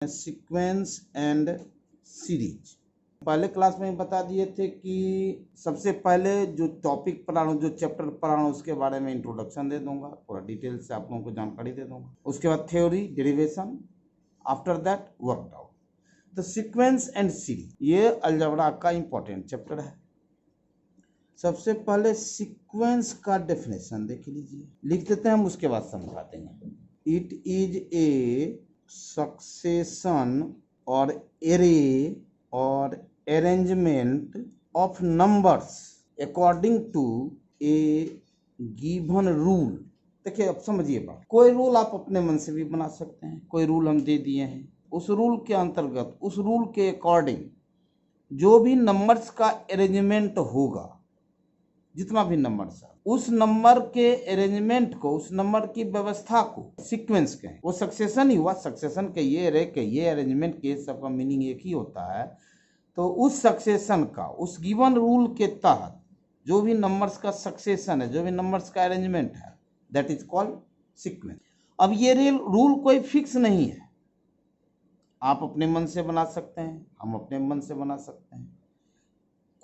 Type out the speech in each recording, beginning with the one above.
Sequence and series. पहले class में बता दिए थे कि सबसे पहले जो टॉपिक पढ़ाऊँ, जो चैप्टर पढ़ाऊँ, उसके बारे में इंट्रोडक्शन दे दूंगा, पूरा डिटेल से आप लोगों को जानकारी दे दूंगा। उसके बाद theory, derivation, after that worked out. तो सीक्वेंस एंड सीरीज ये अलजेब्रा का इंपॉर्टेंट चैप्टर है। सबसे पहले सीक्वेंस का डेफिनेशन देख लीजिए, लिख देते हैं हम, उसके बाद समझा देंगे। इट इज ए सक्सेशन और एरे और arrangement of numbers according to a given rule. देखिए, अब समझिए बात। कोई रूल आप अपने मन से भी बना सकते हैं, कोई रूल हम दे दिए हैं, उस रूल के अंतर्गत, उस रूल के अकॉर्डिंग जो भी नंबर्स का अरेंजमेंट होगा, जितना भी नंबर्स है, उस नंबर के अरेंजमेंट को, उस नंबर की व्यवस्था को सीक्वेंस कहें। वो सक्सेशन ही हुआ, सक्सेशन कहिए, अरे कहिए, अरेंजमेंट के, सबका मीनिंग एक ही होता है। तो उस सक्सेशन का, उस गिवन रूल के तहत जो भी नंबर्स का सक्सेशन है, जो भी नंबर्स का अरेंजमेंट है, दैट इज कॉल्ड सीक्वेंस। अब ये रूल कोई फिक्स नहीं है, आप अपने मन से बना सकते हैं, हम अपने मन से बना सकते हैं,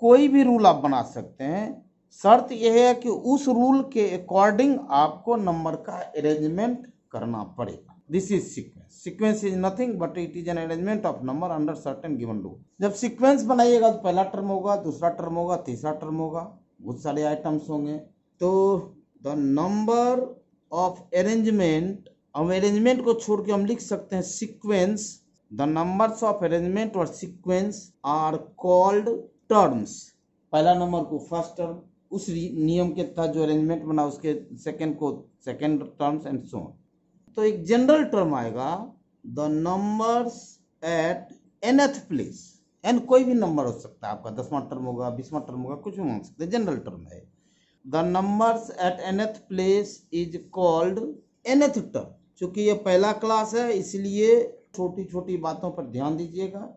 कोई भी रूल आप बना सकते हैं। शर्त यह है कि उस रूल के अकॉर्डिंग आपको नंबर का अरेंजमेंट करना पड़ेगा। This is sequence. Sequence is nothing but it is an arrangement of number under certain given rule. जब सीक्वेंस बनाइएगा तो पहला टर्म होगा, दूसरा टर्म होगा, तीसरा टर्म होगा, बहुत सारे आइटम्स होंगे। तो द नंबर ऑफ अरेंजमेंट, हम अरेंजमेंट को छोड़ के हम लिख सकते हैं sequence. The numbers of arrangement और सीक्वेंस आर कॉल्ड टर्म्स। पहला नंबर को फर्स्ट टर्म, उस नियम के तहत जो अरेंजमेंट बना उसके सेकंड को second terms and so on. तो एक जनरल टर्म आएगा, the numbers at nth place. N कोई भी नंबर हो सकता है आपका, 10वां टर्म होगा, 20वां टर्म होगा, कुछ भी मान सकते हैं, जनरल टर्म है। The numbers at nth place is called nth term. चूंकि ये पहला क्लास है, इसलिए छोटी छोटी बातों पर ध्यान दीजिएगा,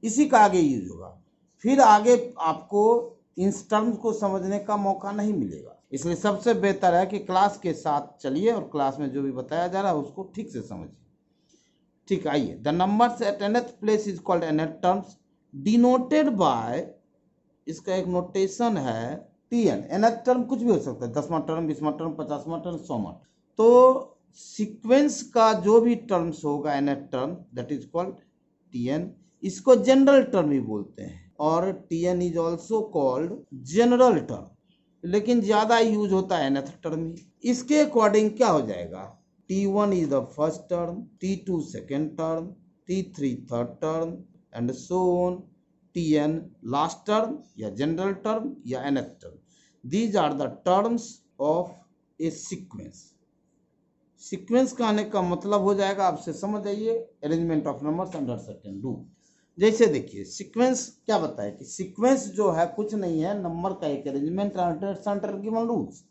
इसी का आगे यूज होगा, फिर आगे आपको इन टर्म्स को समझने का मौका नहीं मिलेगा। इसलिए सबसे बेहतर है कि क्लास के साथ चलिए और क्लास में जो भी बताया जा रहा है उसको ठीक से समझिए। ठीक, आइए। The numbers at nth place is called nth terms denoted by, इसका एक नोटेशन है Tn। nth टर्म कुछ भी हो सकता है, 10वां टर्म, 20वां टर्म, 50वां टर्म, 100वां। तो सीक्वेंस का जो भी टर्म्स होगा nth term, that is called Tn। इसको जनरल टर्म भी बोलते हैं, और Tn is also called general term, लेकिन ज्यादा यूज होता है nth टर्म ही। इसके अकॉर्डिंग क्या हो जाएगा, T1 is the first term, T2 second term, T3 third term and so on, Tn last term या जनरल टर्म या nth term. These are the terms of a sequence. Sequence का आने का मतलब हो जाएगा, आपसे समझ जाइए, arrangement of numbers under certain rule. जैसे देखिए, सीक्वेंस क्या बताए कि सीक्वेंस जो है कुछ नहीं है, नंबर का एक अरेंजमेंट अंडर गिवन रूल्स।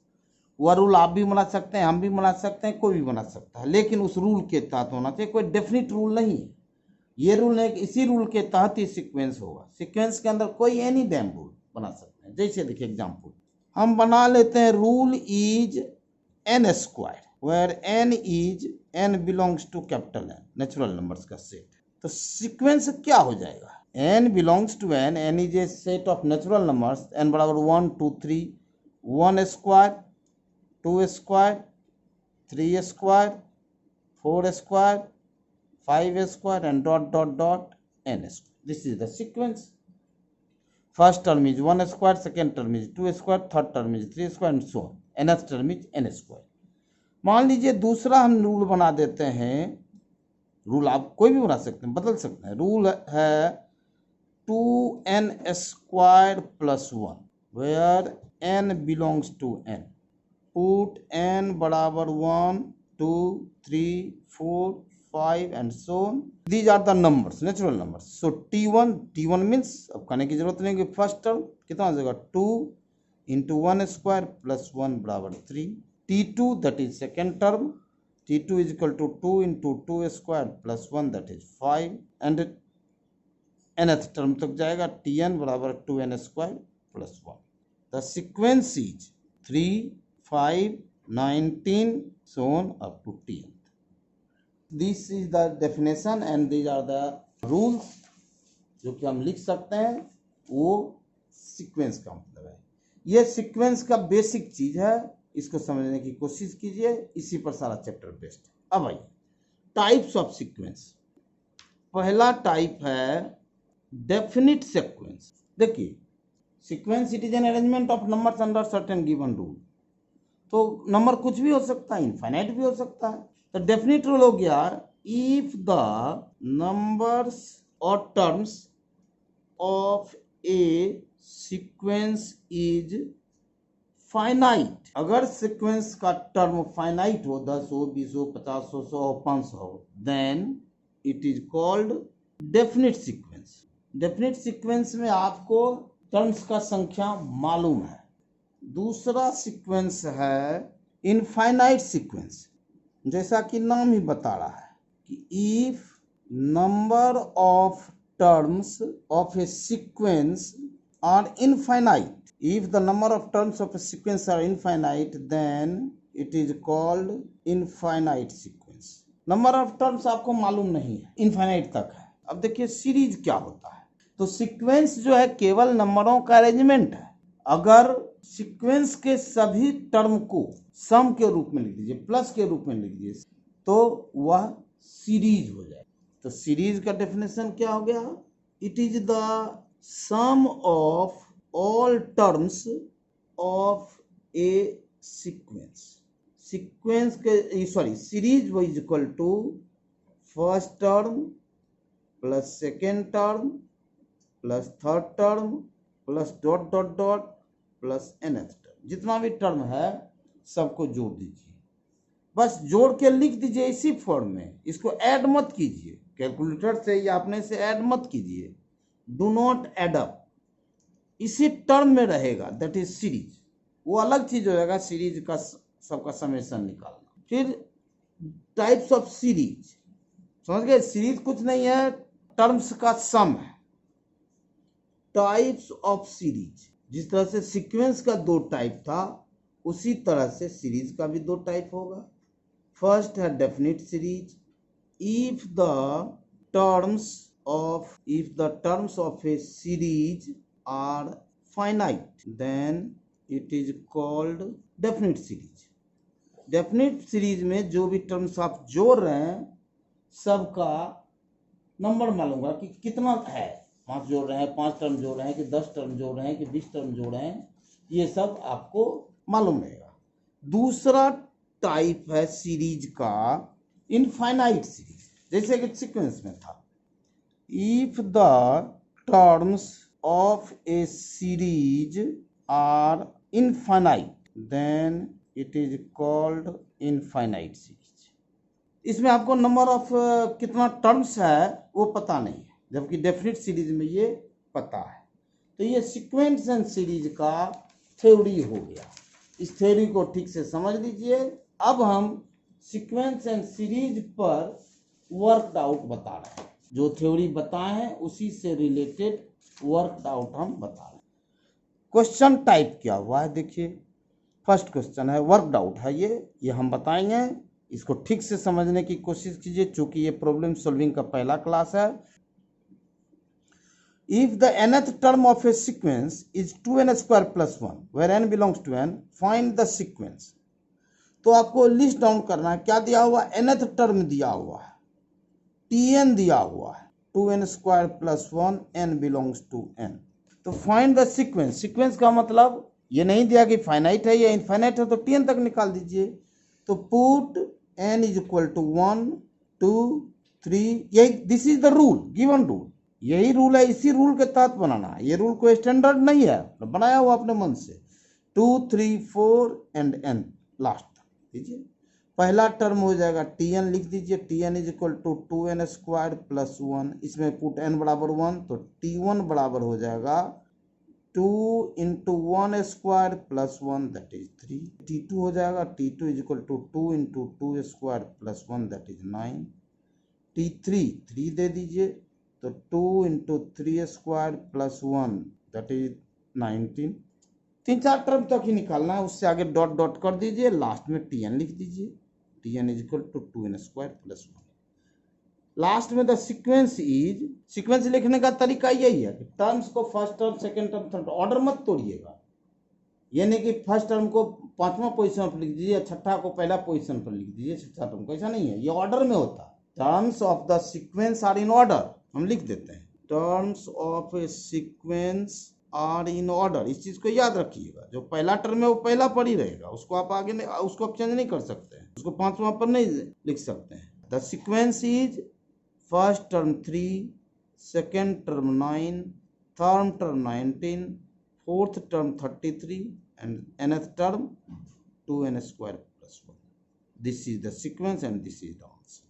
वह रूल आप भी बना सकते हैं, हम भी बना सकते हैं, कोई भी बना सकता है, लेकिन उस रूल के तहत होना चाहिए, कोई डेफिनेट रूल नहीं है। ये रूल है कि इसी रूल के तहत ही सीक्वेंस होगा। सीक्वेंस के अंदर कोई एनी डैम रूल बना सकते हैं। जैसे देखिए एग्जाम्पल हम बना लेते हैं, rule is n square, where n is n belongs to capital N, natural numbers का सेट। तो सीक्वेंस क्या हो जाएगा, n belongs to n is a set of natural numbers, n बराबर 1 2 3, 1 square, 2 square, 3 square, 4 square, 5 square and dot dot dot n square. This is the sequence. First term is 1 square, second term is 2 square, third term is 3 square and so on, nth term is n square. मान लीजिए दूसरा हम rule बना देते हैं, rule आप कोई भी बना सकते हैं, बदल सकते हैं। रूल है 2n square plus 1, where n belongs to n, put n बराबर 1 2 3 4 5 and so on. These are the numbers, natural numbers. So T1 means, अब कहने की जरूरत नहीं कि फर्स्ट टर्म कितना हो जाएगा, 2 इंटू 1 स्क्वायर प्लस 1 बराबर 3। T2 that is second term, T2 is equal to 2 into 2 square plus 1 that is 5 and nth term तक जाएगा, Tn बराबर 2n square plus 1। The sequence is 3 5 19 so on up to Tn। This is the definition and these are the rules जो कि हम लिख सकते हैं। वो सीक्वेंस का मतलब है, ये सीक्वेंस का बेसिक चीज है, इसको समझने की कोशिश कीजिए, इसी पर सारा चैप्टर बेस्ड है। अब आइए टाइप्स ऑफ सीक्वेंस। पहला टाइप है डेफिनिट सीक्वेंस। देखिए sequence it is an arrangement of numbers under certain given rule. तो नंबर कुछ भी हो सकता है, इनफाइनाइट भी हो सकता है। तो डेफिनिट रूल हो गया इफ द नंबर्स और terms of a sequence is finite. अगर सीक्वेंस का टर्म फाइनाइट हो, 10 हो, 20 हो, 50 हो, 100 हो, 500 हो, then it is called definite sequence. Definite sequence में आपको टर्म्स का संख्या मालूम है। दूसरा सीक्वेंस है इनफाइनाइट सीक्वेंस, जैसा कि नाम ही बता रहा है कि if number of terms of a sequence are infinite, if the number of terms of a sequence are infinite then it is called infinite sequence। number of terms आपको मालूम नहीं है, इनफाइनाइट तक है। अब देखिए सीरीज क्या होता है। तो सीक्वेंस जो है केवल नंबरों का अरेंजमेंट है। अगर सीक्वेंस के सभी टर्म को सम के रूप में लिख दीजिए, प्लस के रूप में लिख दीजिए, तो वह सीरीज हो जाए। तो सीरीज का डेफिनेशन क्या हो गया? It is the sum of all terms of a sequence। Sequence के सीरीज वो is equal to first term plus second term plus third term plus dot dot dot plus nth term. जितना भी term है सबको जोड़ दीजिए, बस जोड़ के लिख दीजिए इसी फॉर्म में। इसको ऐड मत कीजिए कैलकुलेटर से या अपने से ऐड मत कीजिए। डू नॉट एड अप, इसी टर्म में रहेगा, दैट इज सीरीज। वो अलग चीज हो जाएगा, सीरीज का सबका समेशन निकालना। फिर टाइप्स ऑफ सीरीज, समझ गए? सीरीज कुछ नहीं है, टर्म्स का सम है। टाइप्स ऑफ सीरीज, जिस तरह से सीक्वेंस का दो टाइप था उसी तरह से सीरीज का भी दो टाइप होगा। फर्स्ट है definite series. If the terms of A series are finite then it is called definite series। definite series में जो भी टर्म्स आप जोड़ रहे हैं सबका नंबर मालूम होगा कि कितना है। 5 जोड़ रहे हैं, 5 टर्म जोड़ रहे हैं कि 10 टर्म जोड़ रहे हैं कि 20 टर्म जोड़ रहे हैं, ये सब आपको मालूम रहेगा। दूसरा टाइप है सीरीज का इनफाइनाइट सीरीज, जैसे कि सीक्वेंस में था। If the terms of a series are infinite then it is called infinite series। इसमें आपको नंबर ऑफ कितना टर्म्स है वो पता नहीं है, जबकि डेफिनिट सीरीज में ये पता है। तो ये सीक्वेंस एंड सीरीज का थ्योरी हो गया। इस थ्योरी को ठीक से समझ लीजिए। अब हम सीक्वेंस एंड सीरीज पर वर्क आउट बता रहे हैं। जो थ्योरी बताए हैं उसी से रिलेटेड वर्क आउट हम बता रहे हैं। क्वेश्चन टाइप क्या हुआ है देखिए। फर्स्ट क्वेश्चन है वर्क आउट है, ये हम बताएंगे। इसको ठीक से समझने की कोशिश कीजिए, चूंकि ये प्रॉब्लम सॉल्विंग का पहला क्लास है। If the nth term of a sequence is 2n square plus 1 where n belongs to n, find the sequence. तो आपको लिस्ट डाउन करना है। क्या दिया हुआ? nth टर्म दिया हुआ है, tn दिया हुआ है, 2n square plus 1, n belongs to n। तो फाइंड द सीक्वेंस। सीक्वेंस का मतलब ये नहीं दिया कि फाइनाइट है या इनफाइनाइट है, तो tn तक निकाल दीजिए। तो put n is equal to 1 2 3, यही this is the rule, given rule. यही रूल है, इसी रूल के तहत बनाना है। ये रूल कोई स्टैंडर्ड नहीं है, बनाया हुआ अपने मन से। 2 3 4 एंड n लास्ट दीजिए। पहला टर्म हो जाएगा tn, लिख दीजिए tn is equal to 2n square plus 1। इसमें पुट n बराबर 1, तो t1 बराबर हो जाएगा 2 into 1 square plus 1 that is 3। t2 हो जाएगा t2 is equal to 2 into 2 square plus 1 that is 9। t3 3 दे दीजिए, तो 2 into 3 square plus 1 that is 19। 3-4 term तक ही निकालना है, उससे आगे डॉट डॉट कर दीजिए, लास्ट में tn लिख दीजिए। tn is equal to 2n square plus 1। Last में द सीक्वेंस इज, सीक्वेंस लिखने का तरीका यही है कि टर्म्स को first term, second term, third, order मत तोड़िएगा। यानी कि फर्स्ट टर्म को 5वां पोजीशन पर लिख दीजिए, छठा को पहला पोजीशन पर लिख दीजिए, छठा टर्म को, ऐसा नहीं है, ये ऑर्डर में होता है। Terms of the sequence are in order, हम लिख देते हैं terms of a sequence are in order. इस चीज को याद रखिएगा, जो पहला टर्म है वो पहला पर ही रहेगा, उसको आप आगे नहीं, उसको आप चेंज नहीं कर सकते हैं, उसको 5वां पर नहीं लिख सकते हैं। The sequence is first term 3, second term 9, third term 19, fourth term 33 and nth term 2n square plus 1. This is the sequence and this is the answer.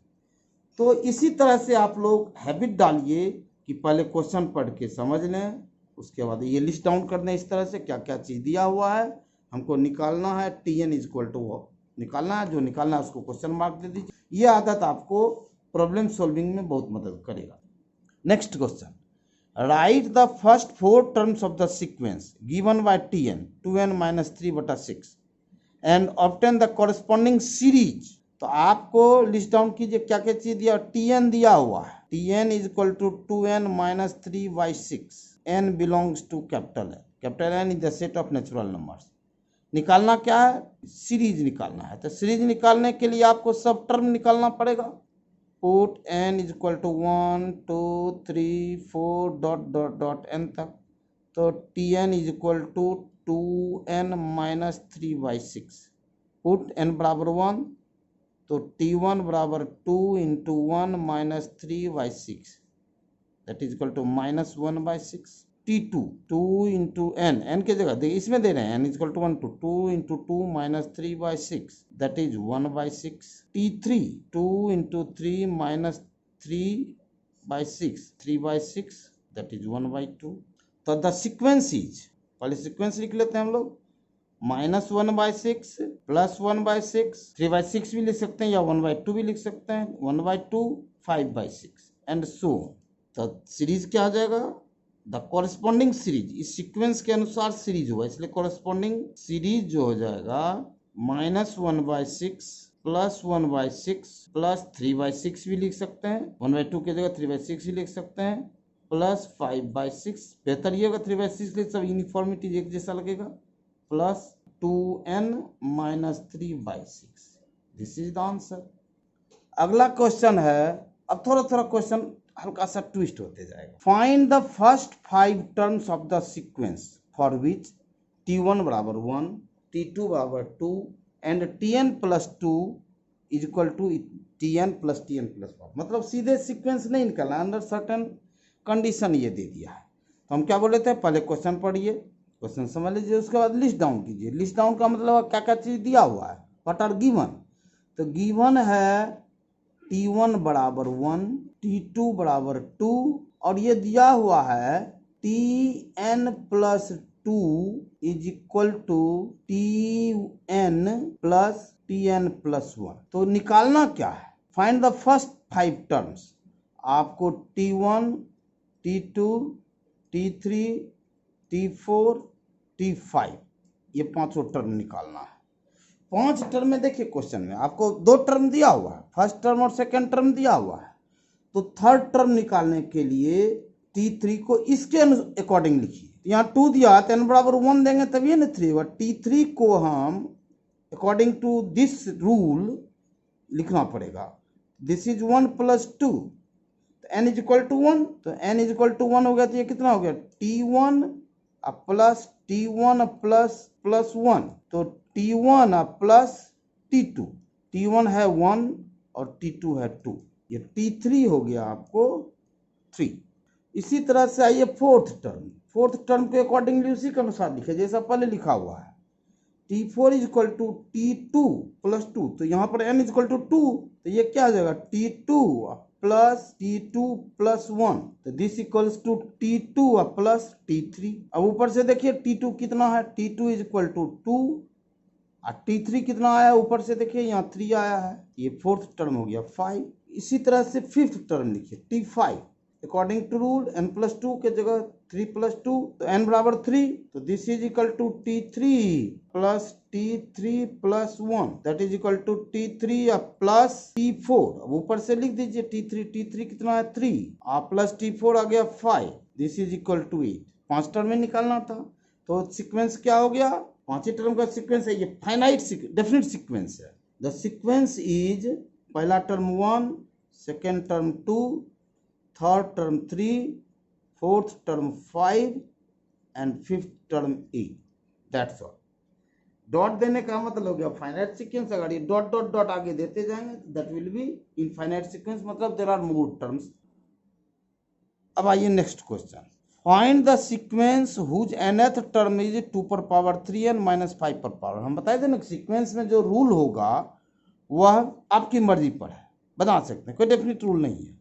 तो इसी तरह से आप लोग हैबिट डालिए कि पहले क्वेश्चन पढ़ के समझ लें, उसके बाद ये लिस्ट डाउन कर दें इस तरह से क्या क्या चीज़ दिया हुआ है, हमको निकालना है, Tn इज इक्वल टू निकालना है, जो निकालना है उसको क्वेश्चन मार्क दे दीजिए। ये आदत आपको प्रॉब्लम सॉल्विंग में बहुत मदद करेगा। Next question, write the first 4 terms of the sequence given by Tn 2n minus 3/6 and obtain the corresponding series. तो आपको लिस्ट डाउन कीजिए क्या क्या चीज दिया, Tn दिया हुआ है, Tn is equal to 2n minus 3/6, n belongs to capital N, capital N is the set of natural numbers. निकालना क्या है, सीरीज निकालना है। तो सीरीज निकालने के लिए आपको सब टर्म निकालना पड़ेगा। Put n is equal to 1 2 3 4 dot dot dot n तक। तो Tn is equal to 2n minus 3/6। Put n बराबर 1, तो T1 बराबर 2 into 1 minus 3/6, that is equal to minus 1/6। T2 2 into n की जगह देखिए इसमें दे रहे हैं n is equal to 1 to 2 into 2 minus 3/6, that is 1/6। T3 2 into 3 minus 3/6, 3/6, that is 1/2। तो द सीक्वेंस इज, पहले सीक्वेंस लिख लेते हैं हम लोग, माइनस 1/6 प्लस 1/6, 3/6 भी लिख सकते हैं या 1/2 भी लिख सकते हैं, 1/2 5/6 एंड सो। तो सीरीज क्या आ जाएगा, द कॉरेस्पॉन्डिंग सीरीज, इस सीक्वेंस के अनुसार सीरीज हुआ इसलिए कॉरेस्पॉन्डिंग सीरीज जो हो जाएगा माइनस 1/6 प्लस 1/6 प्लस 3/6 भी लिख सकते हैं, 1/2 की जगह 3/6 भी लिख सकते हैं, प्लस 5/6, बेहतर ये होगा 3/6 लिख, सब यूनिफॉर्मिटी एक जैसा लगेगा, plus 2n minus 3/6। This is the answer. अगला क्वेश्चन है, अब थोड़ा थोड़ा क्वेश्चन हल्का सा ट्विस्ट होते जाएगा। Find the first 5 terms of the sequence for which T1 बराबर 1, T2 बराबर 2 and Tn plus 2 is equal to Tn plus 1। मतलब सीधे सीक्वेंस नहीं निकालना, अंडर सर्टेन कंडीशन ये दे दिया है। तो हम क्या बोल रहे थे, पहले क्वेश्चन पढ़िए, क्वेश्चन समझ लीजिए, उसके बाद लिस्ट डाउन कीजिए। लिस्ट डाउन का मतलब क्या क्या चीज दिया हुआ है, व्हाट आर गिवन। तो गिवन है T1 बराबर 1, T2 बराबर 2 और ये दिया हुआ है Tn plus 2 is equal to Tn plus 1। तो निकालना क्या है, फाइंड द फर्स्ट 5 टर्म्स। आपको T1, T2, T3, T4, T5 ये 5 टर्म निकालना है। 5 टर्म में देखिए क्वेश्चन में आपको 2 टर्म दिया हुआ है, फर्स्ट टर्म और सेकंड टर्म दिया हुआ है। तो थर्ड टर्म निकालने के लिए T3 को इसके अकॉर्डिंग लिखिए। यहाँ 2 दिया है तो n बराबर 1 देंगे तभी ना 3 होगा। T3 को हम अकॉर्डिंग टू दिस रूल लिखना पड़ेगा, दिस इज 1 प्लस 2, तो n इज इक्वल टू 1, तो n इज इक्वल टू 1 हो गया, तो ये कितना हो गया T1 प्लस T1 प्लस 1, तो T1 प्लस T2, T1 है 1 और T2 है 2, ये T3 हो गया आपको 3। इसी तरह से आइए फोर्थ टर्म के अकॉर्डिंगली उसी के अनुसार लिखे जैसा पहले लिखा हुआ है। T4 is equal to T2 plus 2, तो यहाँ पर n इज इक्वल टू 2, तो ये क्या आ जाएगा T2 प्लस 1, तो this equals to T2 plus T3। अब ऊपर से देखिए T2 कितना है, T2 इज इक्वल टू 2 और T3 कितना आया ऊपर से देखिए यहाँ 3 आया है, ये फोर्थ टर्म हो गया 5। इसी तरह से फिफ्थ टर्म लिखिए T5 according to rule n+2 के जगह 3+2 तो n बराबर 3, तो this is equal to T3 plus T3 plus 1 that is equal to T3 plus T4। अब ऊपर से लिख दीजिए T3 कितना है 3 प्लस T4 आ गया 5, this is equal to 8। 5 term में निकालना था, तो सीक्वेंस क्या हो गया, 5 टर्म का सीक्वेंस है, ये फाइनाइट डेफिनेट सीक्वेंस है। द सीक्वेंस इज पहला term 1, second term 2, third term 3, fourth term 5 and fifth term 8, that's all. Dot देने का मतलब हो गया फाइनाइट सीक्वेंस, अगर ये डॉट डॉट डॉट आगे देते जाएंगे that will be infinite sequence, मतलब देयर आर मोर टर्म्स। अब आइए next question, find the sequence whose nth term is 2^3n - 5 हम बताए थे ना सीक्वेंस में जो रूल होगा वह आपकी मर्जी पर है, बता सकते हैं, कोई डेफिनेट रूल नहीं है।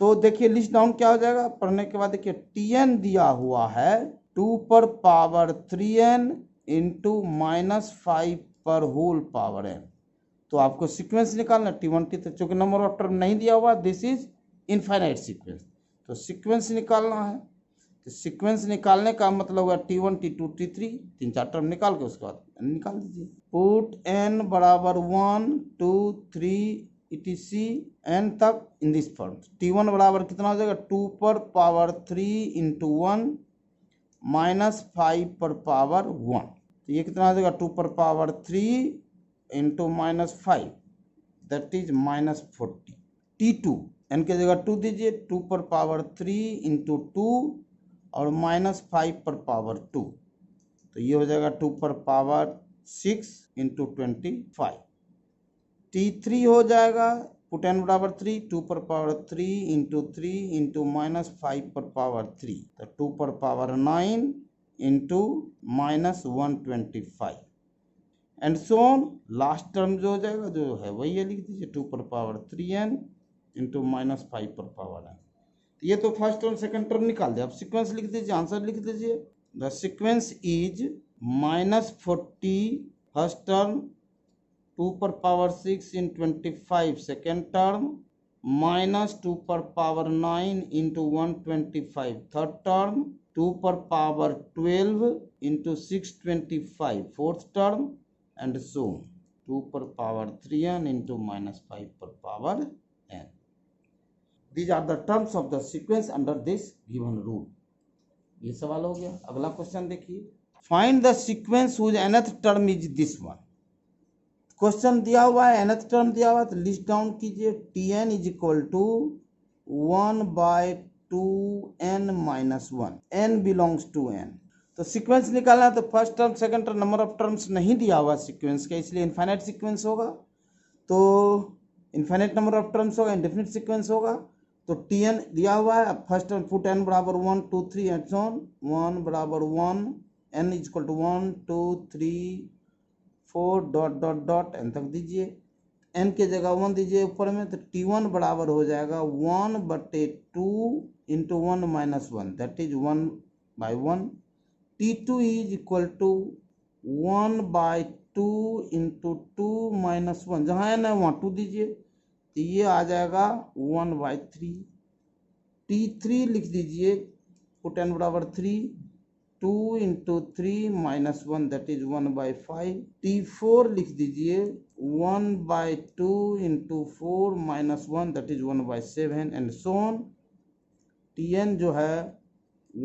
तो देखिए लिस्ट डाउन क्या हो जाएगा, पढ़ने के बाद देखिए Tn दिया हुआ है 2^3n इंटू -5 पर होल पावर n, तो आपको सीक्वेंस निकालना T1 T, चूंकि नंबर ऑफ टर्म नहीं दिया हुआ, दिस इज इनफाइनाइट सीक्वेंस, तो सीक्वेंस निकालना है। तो सीक्वेंस निकालने का मतलब होगा T1 T2 T3, 3-4 टर्म निकाल के उसके बाद n निकाल दीजिए। पुट n बराबर 1 2 3 etc n तक इन दिस फॉर्म। T1 बराबर कितना हो जाएगा 2^3 इंटू 1 -5 पर पावर 1, तो ये कितना हो जाएगा 2^3 into -5 that is -40। T2 n के जगह 2 दीजिए, 2^3 इंटू 2 और -5 पर पावर 2, तो ये हो जाएगा 2^6 इंटू 25। T3 हो जाएगा पुट n बराबर 3, 2^3 इंटू 3 इंटू -5 पर पावर 3, तो 2^9 into -125 and so on. Last term जो हो जाएगा जो है वही है, लिख दीजिए 2^3n इंटू -5 पर पावर n। ये तो फर्स्ट टर्म सेकंड टर्म निकाल दिया, अब सीक्वेंस लिख दीजिए, आंसर लिख दीजिए। The sequence is -40 first term, 2^6 in 25 second term, -2^9 into 125 third term, 2^12 into 625 fourth term and so 2^3n into -5 पर power n। These are the terms of the sequence under this given rule। ये सवाल हो गया। अगला question देखिए, find the sequence whose nth term is this one. Question दिया हुआ है, nth टर्म दिया हुआ है, तो लिस्ट डाउन कीजिए। Tn is equal to 1/2n - 1, n belongs to n। तो सीक्वेंस निकालना है, तो first term second term number of terms नहीं दिया हुआ सीक्वेंस का, इसलिए इनफाइनाइट सीक्वेंस होगा। तो इनफाइनाइट नंबर ऑफ टर्म्स होगा, इंडेफिनिट सीक्वेंस होगा। तो Tn दिया हुआ है, फर्स्ट टर्म पुट n बराबर 1 2 3 एंड सो ऑन, 1 बराबर 1, n is equal to 1 2 3 4 dot dot dot n तक दीजिए, n के जगह 1 दीजिए ऊपर में, तो T1 बराबर हो जाएगा 1/2 into 1 - 1 that is 1/1। T2 is equal to 1/2 into 2 - 1, जहाँ n है वहाँ 2 दीजिए, तो ये आ जाएगा 1/3। T3 लिख दीजिए, पुट n बराबर 3, 2 इंटू 3 - 1 दैट इज 1/5। T4 लिख दीजिए 1/2 into 4 - 1 that is 1/7 and so on. Tn जो है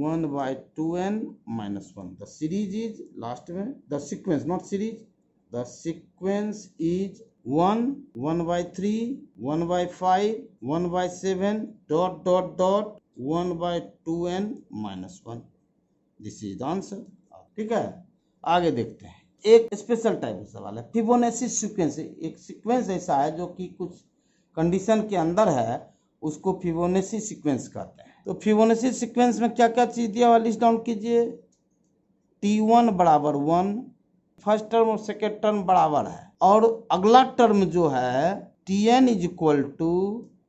1/2n - 1। The series is last में, the sequence not series, the sequence is 1 1/3 1/5 1/7 dot dot dot 1/2n - 1। This is the answer. ठीक है, आगे देखते हैं। एक स्पेशल टाइप का सवाल है, फिबोनाची सीक्वेंस। एक सीक्वेंस ऐसा है जो कि कुछ कंडीशन के अंदर है, उसको फिबोनाची सीक्वेंस कहते हैं। तो फिबोनाची सीक्वेंस में क्या क्या चीज दिया हुआ, लिस्ट डाउन कीजिए। T1 बराबर 1, फर्स्ट टर्म और सेकेंड टर्म बराबर है, और अगला टर्म जो है Tn is equal to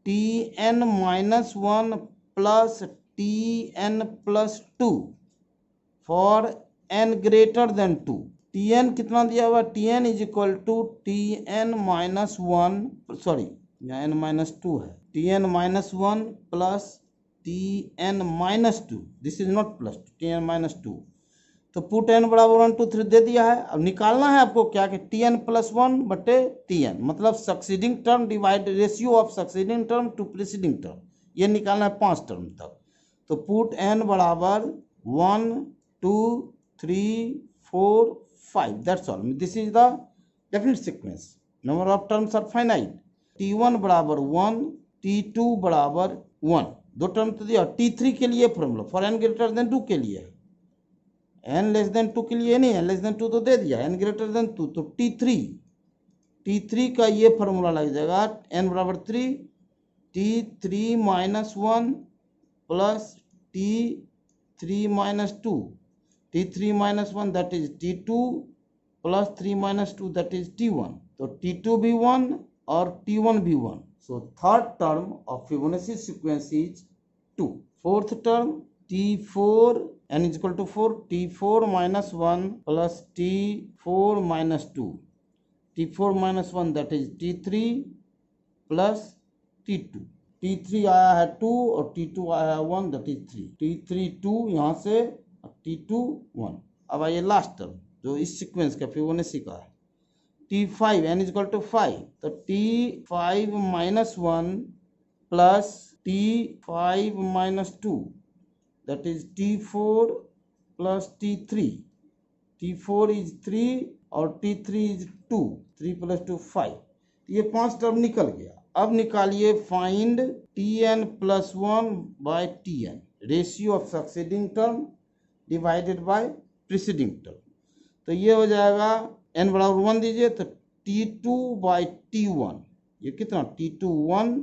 Tn - 1 plus Tn plus 2 for n greater than 2। Tn कितना दिया हुआ, Tn is equal to Tn - 1, sorry यहाँ n - 2 है, Tn - 1 plus Tn minus 2, this is not plus two, Tn minus 2। तो put n बराबर 1 2 3 दे दिया है। अब निकालना है आपको क्या कि Tn plus 1 बटे Tn, मतलब succeeding term divide ratio of succeeding term to preceding term, ये निकालना है 5 टर्म तक। तो पुट n बराबर 1 2 3 4 5, that's all, this is the definite sequence, number of terms are finite. T1 बराबर 1, T2 बराबर 1, दो टर्म तो दिया। T3 के लिए formula for n greater than 2 के लिए है, n लेस देन 2 के लिए नहीं है, लेस देन 2 तो दे दिया, n ग्रेटर देन 2, तो T3 का ये फॉर्मूला लग जाएगा n बराबर 3, T3 minus 1 plus T3 minus 2, T3 minus 1 that is T2 plus 3 minus 2 that is T1, तो T2 भी 1 और T1 भी 1, so third term of Fibonacci sequence is 2। Fourth term T4 n is equal to 4, T4 minus 1 plus T4 minus 2, T4 minus 1 that is T3 plus T2, T3 आया है 2 और T2 आया है 1 that is 3, T3 2 यहाँ से T2 1। अब आइए last term जो इस सीक्वेंस का फिबोनाची का है, T5 n is equal to 5, तो T5 minus 1 plus T5 minus 2 that is T4 plus T3, T4 is 3 और T3 is 2, 3 plus 2 5, ये 5 टर्म निकल गया। अब निकालिए find Tn plus 1 by Tn, ratio of succeeding term divided by preceding term, तो ये हो जाएगा n बराबर 1 दीजिए, तो T2 by T1, ये कितना T2 1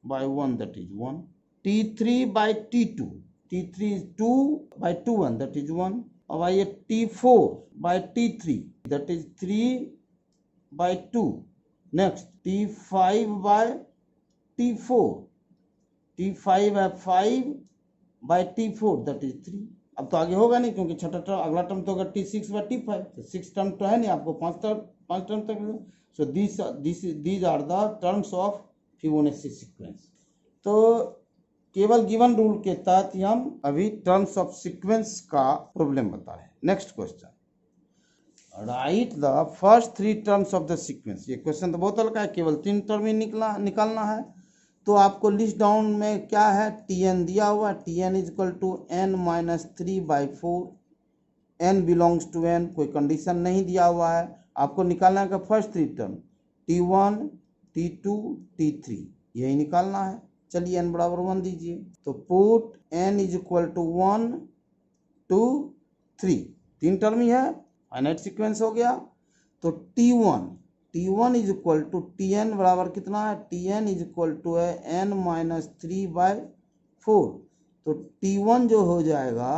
by 1 that is 1, T3 by T2, T3 is 2 by 2 1 that is 1। अब आइए T4 by T3 that is 3 by 2, next T5 by T4, T5 है 5 by T4 that is 3। अब तो आगे होगा नहीं क्योंकि छठा टर्म अगला टर्म तो होगा T6 by T5, तो 6 टर्म तो है नहीं, आपको 5 टर्म तक, so these are the terms of Fibonacci sequence. तो केवल गिवन रूल के तहत ही हम अभी टर्म्स ऑफ सीक्वेंस का प्रॉब्लम बता रहे हैं। Next question, write the first 3 terms of the sequence. ये क्वेश्चन तो बहुत हल्का है, केवल 3 टर्म ही निकालना है। तो आपको लिस्ट डाउन में क्या है, Tn दिया हुआ है, Tn is equal to n minus 3/4, n belongs to n, कोई कंडीशन नहीं दिया हुआ है। आपको निकालना है first 3 term T1 T2 T3, यही निकालना है। चलिए n बराबर 1 दीजिए, तो put n is equal to 1 2 3, 3 term ही है, फाइनाइट सीक्वेंस हो गया। तो T1 is equal to Tn बराबर कितना है, Tn इज इक्वल टू है n माइनस 3/4, तो T1 जो हो जाएगा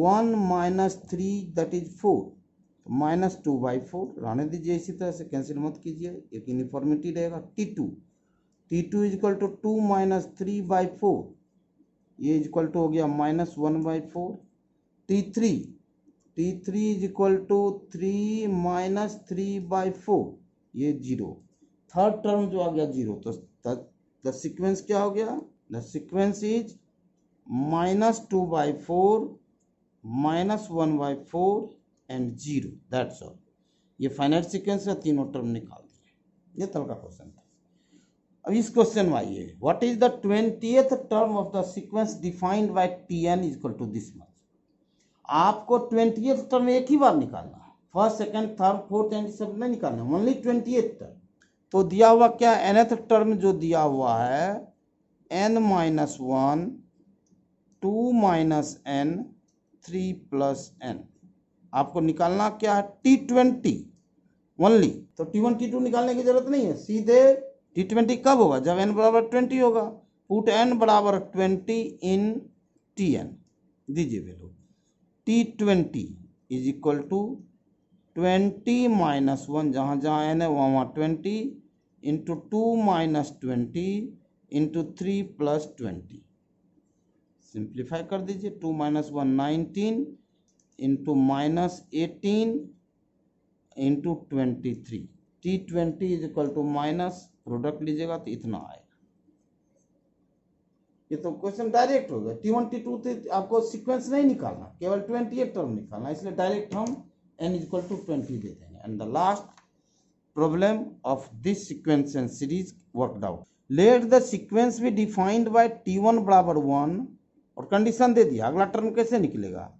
1 माइनस 3 दैट इज 4, माइनस 2/4, रहने दीजिए इसी तरह से, कैंसिल मत कीजिए, एक यूनिफॉर्मिटी रहेगा। T2 is equal to 2 minus 3/4, ये इज इक्वल टू हो गया minus 1/4। T3 is equal to 3 minus 3/4, ये 0, थर्ड टर्म जो आ गया 0, तो द सीक्वेंस क्या हो गया, the sequence is minus 2/4 minus 1/4 and 0, that's all. ये फाइनाइट सीक्वेंस है, तीनों टर्म निकाल दिए, ये तल का क्वेश्चन था। अब इस क्वेश्चन में आइए, what is the 20th term of the sequence defined by Tn is equal to this much. आपको 20th टर्म एक ही बार निकालना है, first second third fourth and सब नहीं निकालना, ओनली 20th टर्म। तो दिया हुआ क्या, nth टर्म जो दिया हुआ है n minus 1 2 minus n 3 plus n, आपको निकालना क्या है T20 ओनली, तो T1 T2 निकालने की जरूरत नहीं है, सीधे T20 कब होगा, जब n बराबर 20 होगा। पुट n बराबर 20 इन Tn, दीजिए value, T20 is equal to 20 minus 1, जहाँ जहाँ n है वहाँ 20 into 2 minus 20 into 3 plus 20, simplify कर दीजिए, 2 minus 1 19 into minus 18 into 23, T20 is equal to minus, product लीजिएगा तो इतना आएगा। ये तो क्वेश्चन डायरेक्ट हो गया। T1 T2 थे, आपको सीक्वेंस नहीं निकालना, केवल 28 टर्म निकालना, इसलिए डायरेक्ट हम n इक्वल टू 20 दे देंगे। And the last problem of this sequence and series worked out. Let the sequence be defined by T1 बराबर 1 और कंडीशन दे दिया। अगला टर्म कैसे निकलेगा?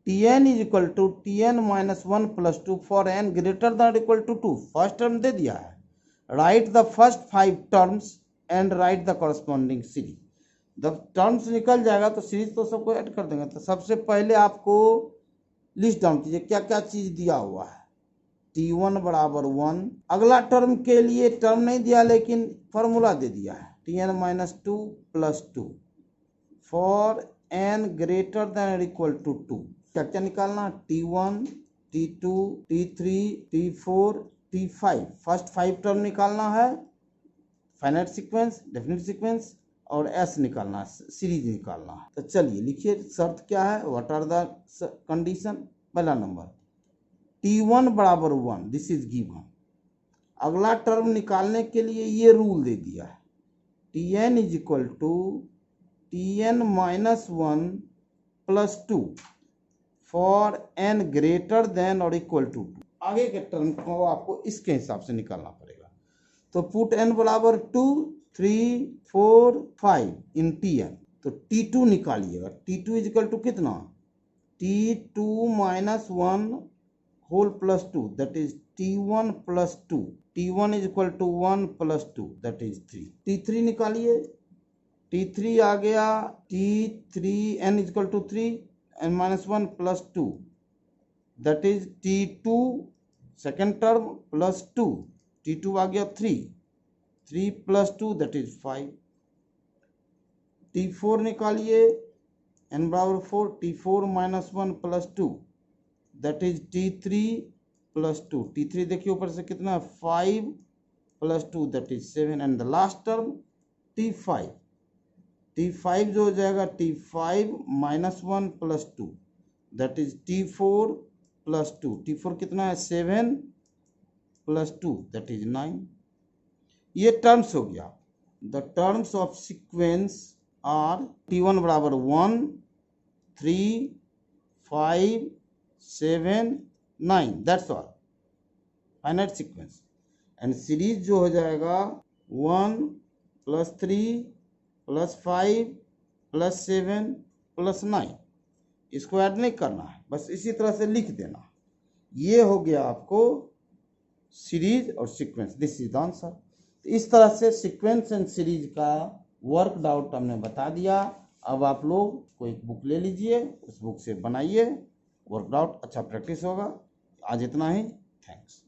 Tn is equal to Tn minus 1 plus 2 for n greater than equal to 2। First term दे दिया है। Right the first 5 terms and right the corresponding series. जब टर्म्स निकल जाएगा तो सीरीज तो सबको ऐड कर देंगे। तो सबसे पहले आपको लिस्ट डाउन कीजिए क्या क्या चीज दिया हुआ है। T1 बराबर 1। अगला टर्म के लिए टर्म नहीं दिया लेकिन फॉर्मूला दे दिया है, Tn minus 2 plus 2 for n greater than equal to 2। क्या क्या निकालना? T1 T2 T3 T4 T5। First 5 term निकालना है, फाइनाइट सीक्वेंस, डेफिनिट सीक्वेंस और एस निकालना, सीरीज निकालना है। तो चलिए लिखिए शर्त क्या है, व्हाट आर द कंडीशन। पहला नंबर T1 बराबर 1, दिस इज गिवन। अगला टर्म निकालने के लिए ये रूल दे दिया है, Tn is equal to Tn minus 1 plus 2 for n greater than और इक्वल टू 2। आगे के टर्म को आपको इसके हिसाब से निकालना पड़ेगा। तो पुट n बराबर 2 3 4 5 इन Tn। तो T2 निकालिएगा। T2 is equal to कितना? T2 minus 1 whole plus 2, that is T1 plus 2। T1 is equal to 1 plus 2, that is 3। T3 निकालिए। T3 आ गया, T3 n is equal to 3 n minus 1 plus 2, that is T2 second term plus 2। T2 आ गया 3 plus 2 that is 5। T4 निकालिए, n बराबर 4, T4 minus 1 plus 2 that is T3 plus 2। T3 देखिए ऊपर से कितना, 5 plus 2 that is 7। And the last term T5। T5 जो हो जाएगा T5 minus 1 plus 2 that is T4 plus 2। T4 कितना है, 7 प्लस 2 दैट इज 9। ये टर्म्स हो गया। The terms of sequence are T1 बराबर 1 3 5 7 9, that's all finite sequence. And series जो हो जाएगा 1 प्लस 3 प्लस 5 प्लस 7 प्लस 9। इसको ऐड नहीं करना है, बस इसी तरह से लिख देना। ये हो गया आपको सीरीज और sequence, this is the answer. इस तरह से सीक्वेंस एंड सीरीज का वर्कड आउट हमने बता दिया। अब आप लोग कोई बुक ले लीजिए, उस बुक से बनाइए वर्कड आउट, अच्छा प्रैक्टिस होगा। आज इतना ही, थैंक्स।